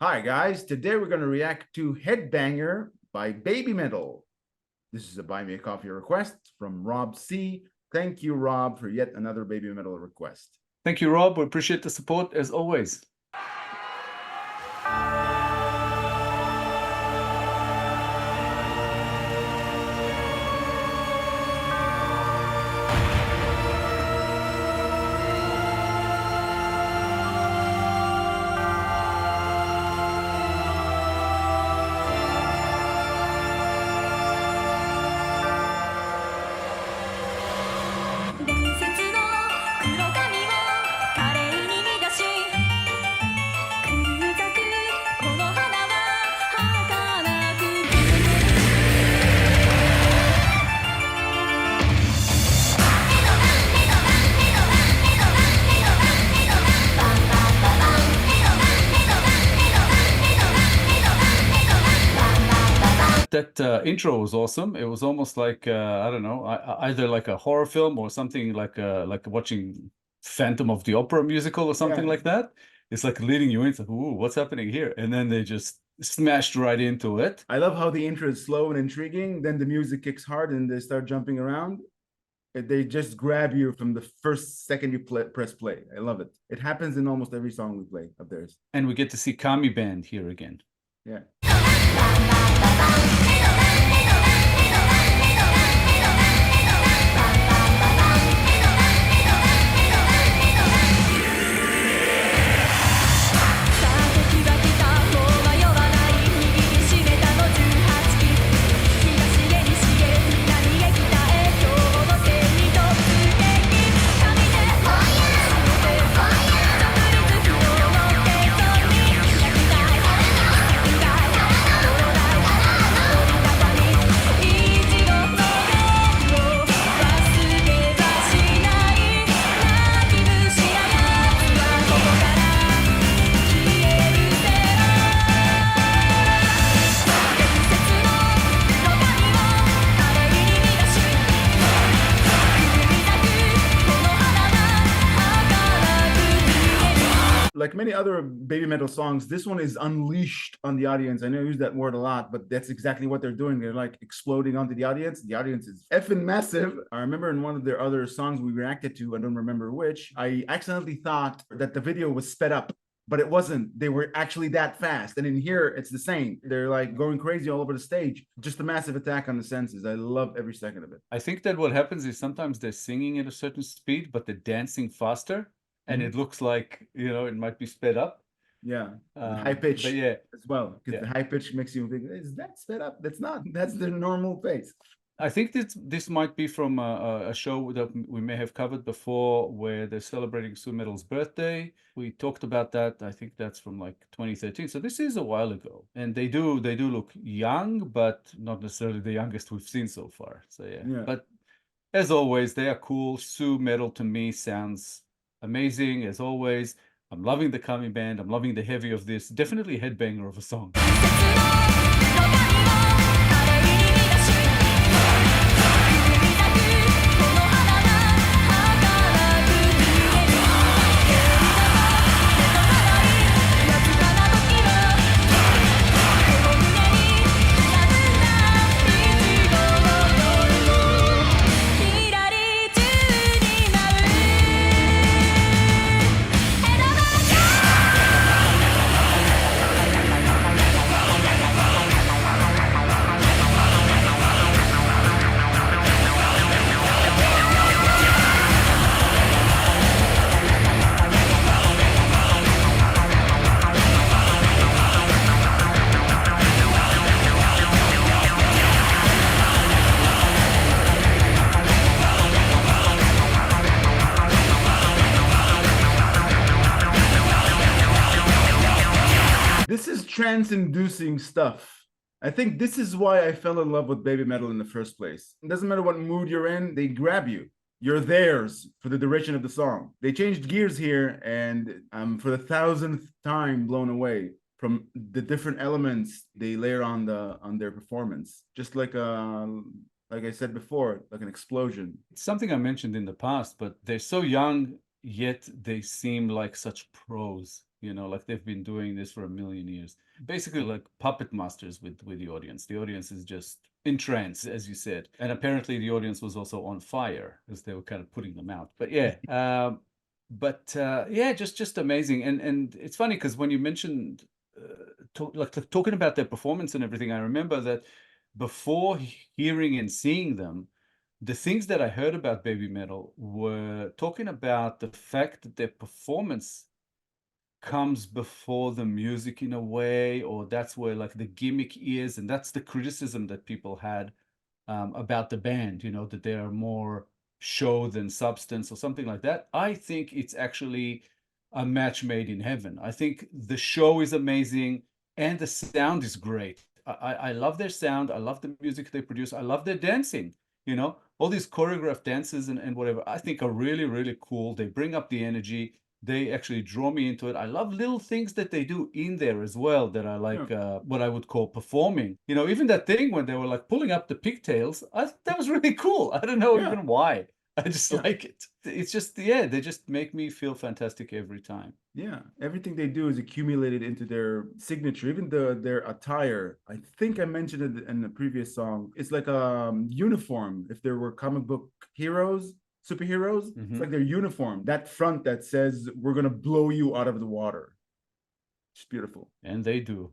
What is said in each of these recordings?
Hi guys, today we're going to react to Headbanger by Babymetal. This is a Buy Me a Coffee request from Rob C. Thank you, Rob, for yet another Babymetal request. Thank you, Rob. We appreciate the support as always. That intro was awesome. It was almost like I don't know, either like a horror film or something like watching Phantom of the Opera musical or something like that. It's like leading you into, ooh, what's happening here? And then they just smashed right into it. I love how the intro is slow and intriguing. Then the music kicks hard and they start jumping around. They just grab you from the first second you press play. I love it. It happens in almost every song we play of theirs. And we get to see Kami Band here again. Yeah. Like many other Babymetal songs, this one is unleashed on the audience. I know I use that word a lot, but that's exactly what they're doing. They're like exploding onto the audience. The audience is effing massive. I remember in one of their other songs we reacted to, I don't remember which, I accidentally thought that the video was sped up, but it wasn't. They were actually that fast. And in here, it's the same. They're like going crazy all over the stage. Just a massive attack on the senses. I love every second of it. I think that what happens is sometimes they're singing at a certain speed, but they're dancing faster. And it looks like, you know, it might be sped up. Yeah, high pitch yeah, as well, because the high pitch makes you think, is that sped up? That's not. That's the normal pace. I think this might be from a show that we may have covered before where they're celebrating Sue Metal's birthday. We talked about that. I think that's from like 2013. So this is a while ago. And they do look young, but not necessarily the youngest we've seen so far. So yeah. But as always, they are cool. Sue Metal to me sounds amazing as always. I'm loving the Kami Band. I'm loving the heavy of this. Definitely a headbanger of a song. This is trance-inducing stuff. I think this is why I fell in love with Babymetal in the first place. It doesn't matter what mood you're in, they grab you. You're theirs for the duration of the song. They changed gears here, and I'm for the 1,000th time blown away from the different elements they layer on their performance. Just like I said before, like an explosion. It's something I mentioned in the past, but they're so young, yet they seem like such pros. you know, like they've been doing this for a million years. Basically like puppet masters with the audience. The audience is just in trance, as you said. And apparently the audience was also on fire as they were kind of putting them out. But yeah, yeah, just amazing. And it's funny because when you mentioned talking about their performance and everything, I remember that before hearing and seeing them, the things that I heard about Babymetal were talking about the fact that their performance comes before the music in a way, or that's where like the gimmick is, and that's the criticism that people had about the band, you know, that they are more show than substance or something like that. I think it's actually a match made in heaven. I think the show is amazing and the sound is great. I love their sound. I love the music they produce. I love their dancing, you know, all these choreographed dances and whatever, I think are really, really cool. They bring up the energy. They actually draw me into it. I love little things that they do in there as well that are like what I would call performing. You know, even that thing when they were like pulling up the pigtails, I thought that was really cool. I don't know even why. I just like it. It's just, yeah, they just make me feel fantastic every time. Yeah, everything they do is accumulated into their signature. Even their attire. I think I mentioned it in the previous song. It's like a uniform. If there were comic book heroes, superheroes, it's like their uniform. That front that says we're gonna blow you out of the water. It's beautiful. And they do.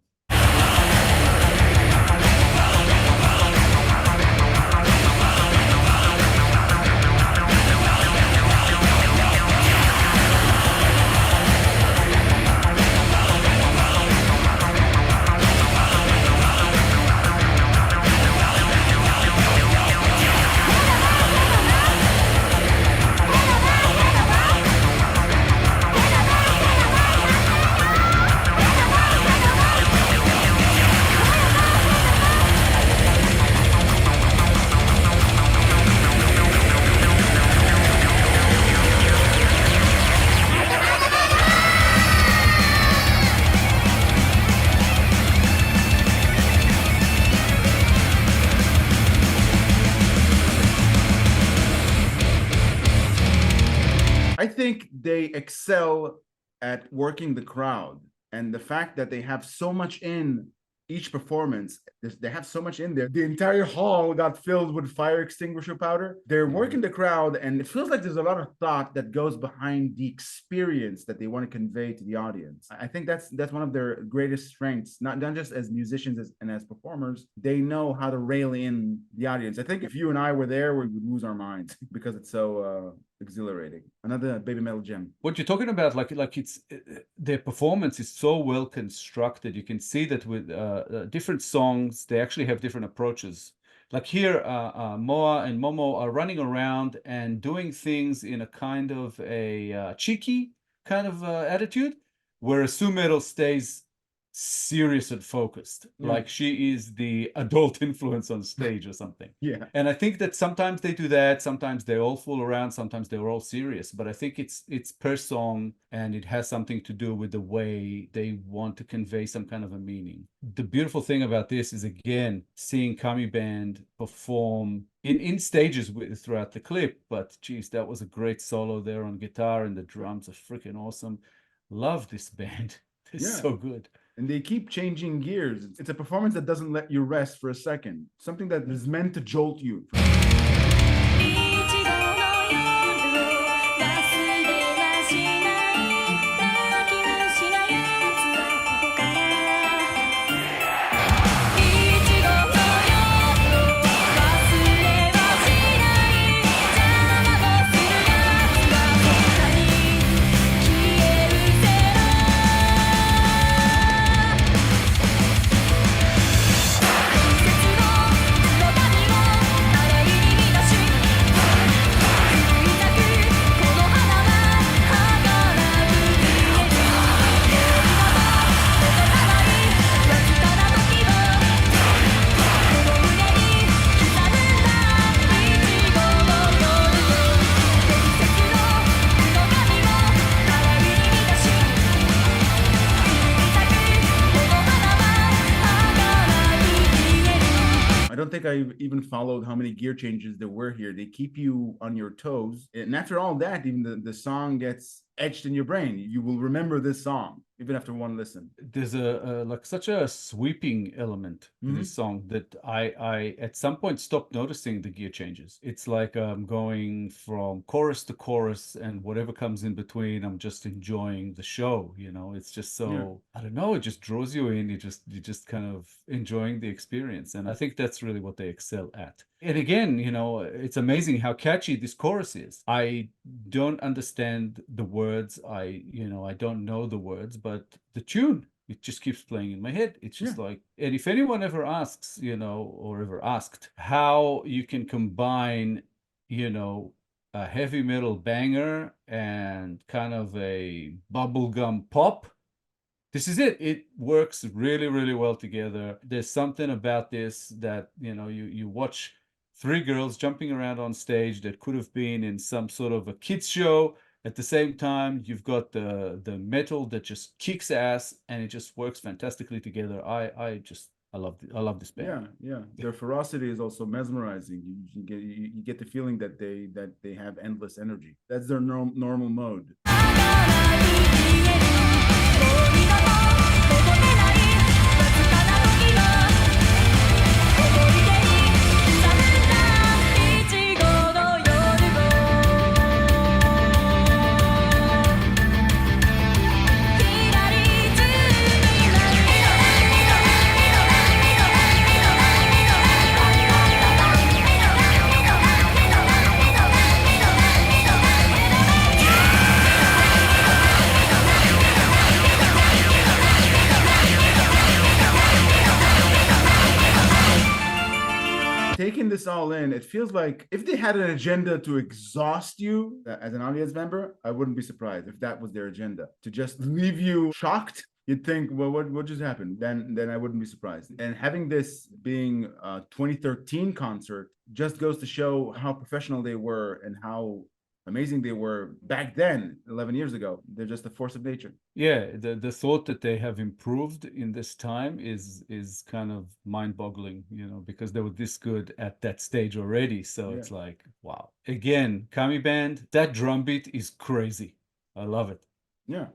I think they excel at working the crowd, and the fact that they have so much in each performance, they have so much in there. The entire hall got filled with fire extinguisher powder. They're working the crowd, and it feels like there's a lot of thought that goes behind the experience that they want to convey to the audience. I think that's one of their greatest strengths, not just as musicians and as performers. They know how to rail in the audience. I think if you and I were there, we would lose our minds because it's so exhilarating. Another Babymetal gem. What you're talking about, like it's their performance is so well constructed. You can see that with different songs, they actually have different approaches. Like here, Moa and Momo are running around and doing things in a kind of a cheeky kind of attitude, whereas Sue Metal stays serious and focused, like she is the adult influence on stage or something. And I think that sometimes they do that, sometimes they all fool around, sometimes they're all serious, but I think it's per song, and it has something to do with the way they want to convey some kind of a meaning. The beautiful thing about this is, again, seeing Kami Band perform in stages throughout the clip, but geez, that was a great solo there on guitar, and the drums are freaking awesome. Love this band. They're so good. And they keep changing gears. It's a performance that doesn't let you rest for a second. Something that is meant to jolt you. I don't think I even followed how many gear changes there were here. They keep you on your toes. And after all that, even the song gets etched in your brain. You will remember this song. even after one listen. There's a like such a sweeping element to this song that I at some point stopped noticing the gear changes. It's like I'm going from chorus to chorus, and whatever comes in between, I'm just enjoying the show. You know, it's just so I don't know. It just draws you in. You're just kind of enjoying the experience, and I think that's really what they excel at. And again, you know, it's amazing how catchy this chorus is. I don't understand the words. I don't know the words, but the tune, it just keeps playing in my head. It's just like, and if anyone ever asks, you know, or ever asked how you can combine, you know, a heavy metal banger and kind of a bubblegum pop, this is it. It works really, really well together. There's something about this that, you know, you watch three girls jumping around on stage that could have been in some sort of a kids show. At the same time, you've got the metal that just kicks ass, and it just works fantastically together. I love this band. Yeah. Their ferocity is also mesmerizing. You get the feeling that they have endless energy. That's their normal mode. Taking this all in, it feels like if they had an agenda to exhaust you as an audience member, I wouldn't be surprised if that was their agenda, to just leave you shocked. You'd think, well, what just happened? Then I wouldn't be surprised. And having this being a 2013 concert just goes to show how professional they were and how amazing they were back then, 11 years ago. They're just a force of nature. Yeah, the thought that they have improved in this time is kind of mind-boggling, you know, because they were this good at that stage already. So it's like, wow. Again, Kami Band, that drum beat is crazy. I love it. Yeah.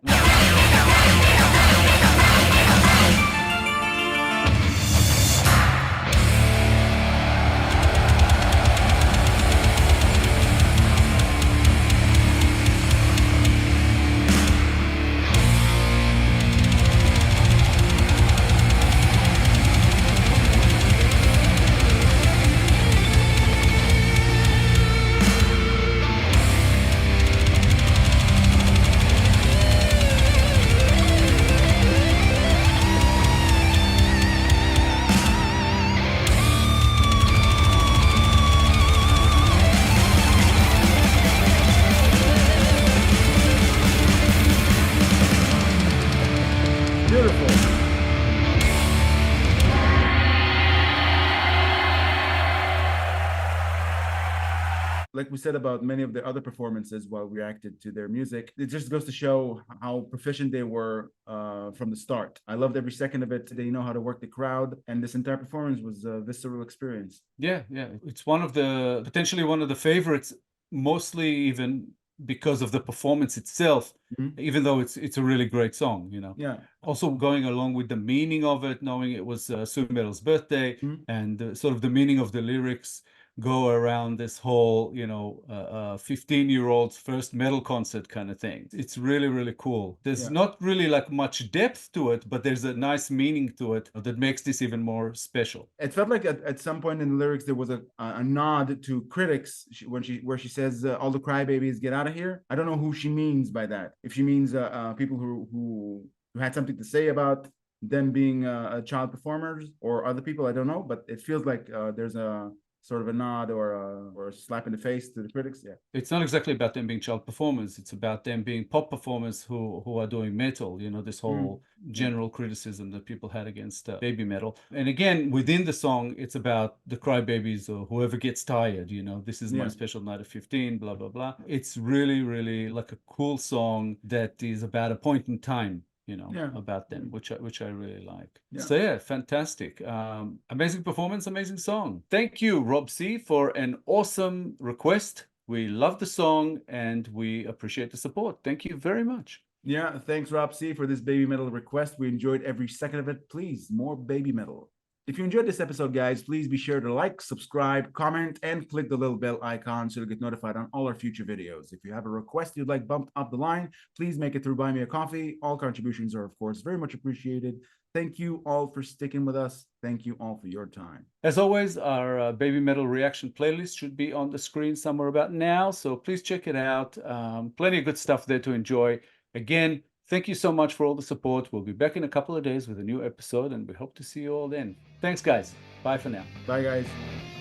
Like we said about many of the other performances while we reacted to their music, it just goes to show how proficient they were from the start. I loved every second of it. They know how to work the crowd, and this entire performance was a visceral experience. Yeah. It's potentially one of the favorites, mostly even because of the performance itself, even though it's a really great song, you know. Yeah. Also going along with the meaning of it, knowing it was Sue Metal's birthday, and sort of the meaning of the lyrics go around this whole, you know, 15-year-old's first metal concert kind of thing. It's really, really cool. There's not really like much depth to it, but there's a nice meaning to it that makes this even more special. It felt like at some point in the lyrics there was a nod to critics where she says all the crybabies get out of here. I don't know who she means by that. If she means people who had something to say about them being child performers or other people, I don't know, but it feels like there's a sort of a nod or a slap in the face to the critics. Yeah, it's not exactly about them being child performers. It's about them being pop performers who are doing metal. You know, this whole general criticism that people had against Babymetal. And again, within the song, it's about the crybabies or whoever gets tired. You know, this is my special night of 15. Blah blah blah. It's really, really like a cool song that is about a point in time, you know, about them, which I really like. So yeah, fantastic. Amazing performance, amazing song. Thank you, Rob C, for an awesome request. We love the song and we appreciate the support. Thank you very much. Yeah, thanks, Rob C, for this Baby Metal request. We enjoyed every second of it. Please, more Baby Metal. If you enjoyed this episode, guys, please be sure to like, subscribe, comment, and click the little bell icon so to get notified on all our future videos. If you have a request you'd like bumped up the line, please make it through Buy Me a Coffee. All contributions are, of course, very much appreciated. Thank you all for sticking with us. Thank you all for your time. As always, our Baby Metal reaction playlist should be on the screen somewhere about now, so please check it out. Plenty of good stuff there to enjoy. Again, thank you so much for all the support. We'll be back in a couple of days with a new episode, and we hope to see you all then. Thanks, guys. Bye for now. Bye, guys.